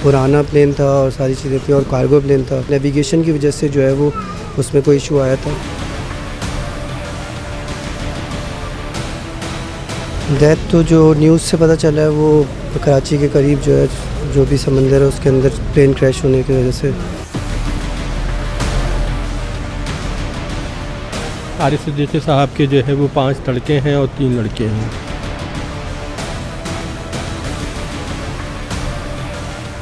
پرانا پلین تھا اور ساری چیزیں تھیں، اور کارگو پلین تھا. نیویگیشن کی وجہ سے جو ہے وہ اس میں کوئی ایشو آیا تھا. ڈیتھ تو جو نیوز سے پتہ چلا ہے وہ کراچی کے قریب جو ہے جو بھی سمندر ہے اس کے اندر پلین کریش ہونے کی وجہ سے. عارف صدیقی صاحب کے جو ہے وہ 5 لڑکے ہیں اور 3 لڑکے ہیں.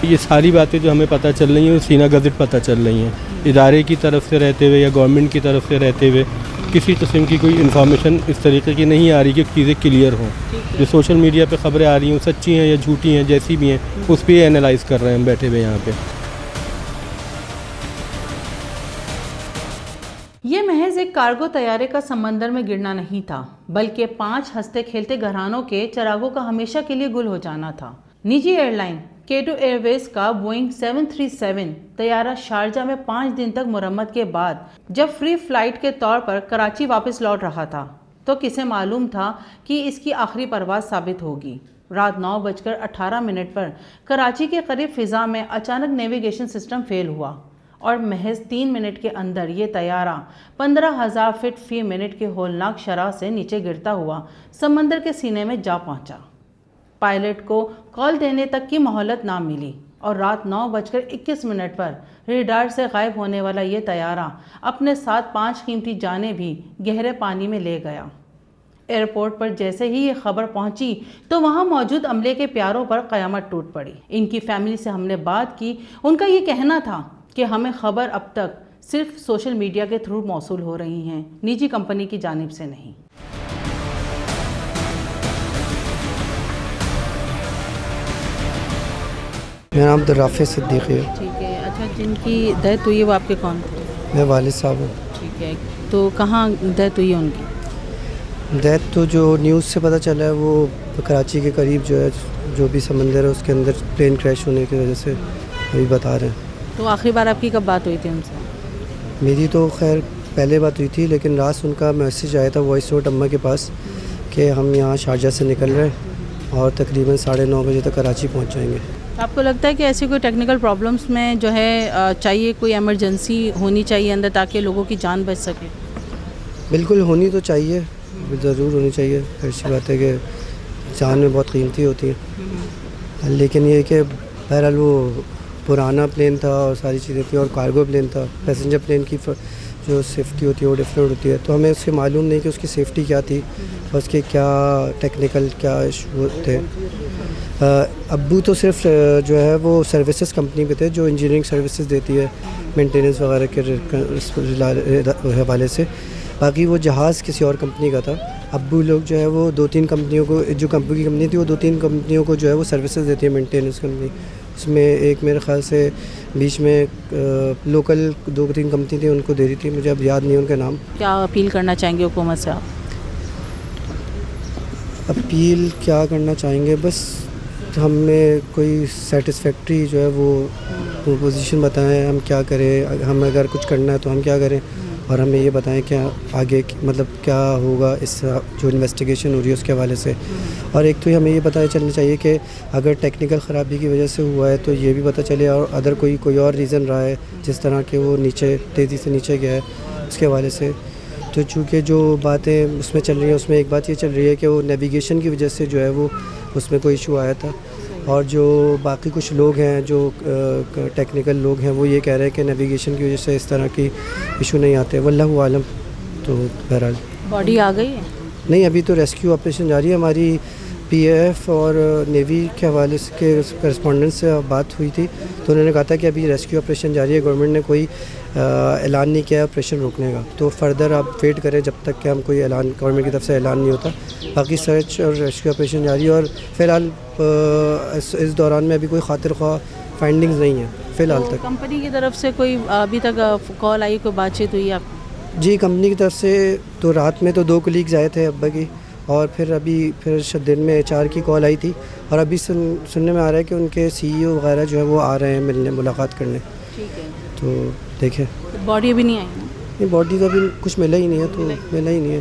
یہ ساری باتیں جو ہمیں پتہ چل رہی ہیں وہ سینہ گزٹ پتہ چل رہی ہیں. ادارے کی طرف سے رہتے ہوئے یا گورنمنٹ کی طرف سے رہتے ہوئے کسی قسم کی کوئی انفارمیشن اس طریقے کی نہیں آ رہی کہ چیزیں کلیئر ہوں. جو سوشل میڈیا پہ خبریں آ رہی ہیں وہ سچی ہیں یا جھوٹی ہیں، جیسی بھی ہیں اس پہ انالائز کر رہے ہیں ہم بیٹھے ہوئے یہاں پہ. یہ محض ایک کارگو طیارے کا سمندر میں گرنا نہیں تھا، بلکہ 5 ہنستے کھیلتے گھرانوں کے چراغوں کا ہمیشہ کے لیے گل ہو جانا تھا. نجی ایئر لائن K2 ایئر ویز کا بوئنگ 737 طیارہ شارجہ میں 5 دن تک مرمت کے بعد جب فری فلائٹ کے طور پر کراچی واپس لوٹ رہا تھا تو کسے معلوم تھا کہ اس کی آخری پرواز ثابت ہوگی. رات 9:18 پر کراچی کے قریب فضا میں اچانک نیویگیشن سسٹم فیل ہوا اور محض 3 منٹ کے اندر یہ طیارہ 15,000 فٹ فی منٹ کے ہولناک شرح سے نیچے گرتا ہوا سمندر کے سینے میں جا پہنچا. پائلٹ کو کال دینے تک کی مہلت نہ ملی اور رات 9:21 پر ریڈار سے غائب ہونے والا یہ طیارہ اپنے ساتھ 5 قیمتی جانیں بھی گہرے پانی میں لے گیا. ایئرپورٹ پر جیسے ہی یہ خبر پہنچی تو وہاں موجود عملے کے پیاروں پر قیامت ٹوٹ پڑی. ان کی فیملی سے ہم نے بات کی. ان کا یہ کہنا تھا کہ ہمیں خبر اب تک صرف سوشل میڈیا کے تھرو موصول ہو رہی ہیں، نجی کمپنی کی جانب سے نہیں. میرا نام عبدالرافع صدیقی ہے. ٹھیک ہے. اچھا، جن کی ڈیتھ ہوئی ہے وہ آپ کے کون تھے؟ میں والد صاحب ہوں. ٹھیک ہے. تو کہاں ڈیتھ ہوئی ہے ان کی؟ ڈیتھ تو جو نیوز سے پتہ چلا ہے وہ کراچی کے قریب جو ہے جو بھی سمندر ہے اس کے اندر پلین کریش ہونے کی وجہ سے ابھی بتا رہے ہیں. تو آخری بار آپ کی کب بات ہوئی تھی ان سے؟ میری تو خیر پہلے بات ہوئی تھی، لیکن رات ان کا میسیج آیا تھا وائس نوٹ اماں کے پاس کہ ہم یہاں شارجہ سے نکل رہے ہیں اور تقریباً 9:30 بجے تک کراچی پہنچ جائیں گے. آپ کو لگتا ہے کہ ایسی کوئی ٹیکنیکل پرابلمس میں جو ہے چاہیے کوئی ایمرجنسی ہونی چاہیے اندر تاکہ لوگوں کی جان بچ سکے؟ بالکل ہونی تو چاہیے، ضرور ہونی چاہیے. ایسی بات ہے کہ جان میں بہت قیمتی ہوتی ہے، لیکن یہ کہ بہرحال وہ پرانا پلین تھا اور ساری چیزیں تھیں، اور کارگو پلین تھا. پیسنجر پلین کی جو سیفٹی ہوتی ہے وہ ڈفرینٹ ہوتی ہے، تو ہمیں اس سے معلوم نہیں کہ اس کی سیفٹی کیا تھی اور اس کے کیا ٹیکنیکل کیا ایشو تھے. ابو تو صرف جو ہے وہ سروسز کمپنی پہ تھے جو انجینئرنگ سروسز دیتی ہے مینٹیننس وغیرہ کے حوالے سے. باقی وہ جہاز کسی اور کمپنی کا تھا. ابو لوگ جو ہے وہ 2-3 کمپنیوں کو، جو ابو کی کمپنی تھی وہ 2-3 کمپنیوں کو جو ہے وہ سروسز دیتی ہے مینٹیننس کمپنی. اس میں ایک میرے خیال سے بیچ میں لوکل 2-3 کمپنی تھی ان کو دے رہی تھی، مجھے اب یاد نہیں ان کے نام. کیا اپیل کرنا چاہیں گے حکومت سے آپ؟ اپیل کیا کرنا چاہیں گے، بس ہمیں کوئی سیٹسفیکٹری جو ہے وہ پوزیشن بتائیں، ہم کیا کریں. ہم اگر کچھ کرنا ہے تو ہم کیا کریں، اور ہمیں یہ بتائیں کہ آگے مطلب کیا ہوگا اس جو انویسٹیگیشن ہو رہی ہے اس کے حوالے سے. اور ایک تو ہمیں یہ پتہ چلنا چاہیے کہ اگر ٹیکنیکل خرابی کی وجہ سے ہوا ہے تو یہ بھی پتہ چلے، اور ادر کوئی اور ریزن رہا ہے جس طرح کہ وہ نیچے تیزی سے نیچے گیا ہے اس کے حوالے سے. تو چونکہ جو باتیں اس میں چل رہی ہیں اس میں ایک بات یہ چل رہی ہے کہ وہ نیویگیشن کی وجہ سے جو ہے وہ اس میں کوئی ایشو آیا تھا، اور جو باقی کچھ لوگ ہیں جو ٹیکنیکل لوگ ہیں وہ یہ کہہ رہے ہیں کہ نیویگیشن کی وجہ سے اس طرح کی ایشو نہیں آتے. واللہ عالم. تو بہرحال باڈی آ گئی ہے؟ نہیں، ابھی تو ریسکیو آپریشن جاری ہے. ہماری پی ایف اور نیوی کے حوالے سے کے کرسپونڈنٹ سے بات ہوئی تھی تو انہوں نے کہا تھا کہ ابھی ریسکیو آپریشن جاری ہے، گورنمنٹ نے کوئی اعلان نہیں کیا آپریشن روکنے کا. تو فردر آپ ویٹ کریں جب تک کہ ہم کوئی اعلان گورنمنٹ کی طرف سے اعلان نہیں ہوتا. باقی سرچ اور ریسکیو آپریشن جاری ہے، اور فی الحال اس دوران میں ابھی کوئی خاطر خواہ فائنڈنگز نہیں ہیں فی الحال تک. کمپنی کی طرف سے کوئی ابھی تک کال آئی، کوئی بات چیت ہوئی آپ؟ جی، کمپنی کی طرف سے تو رات میں تو 2 کولیگز آئے تھے ابا کی، اور پھر دن میں HR کی کال آئی تھی، اور ابھی سننے میں آ رہا ہے کہ ان کے CEO وغیرہ جو ہے وہ آ رہے ہیں ملنے، ملاقات کرنے. ٹھیک ہے. تو دیکھیں. باڈی ابھی نہیں آئی؟ نہیں، باڈی تو ابھی کچھ ملا ہی نہیں ہے، تو ملا ہی نہیں ہے.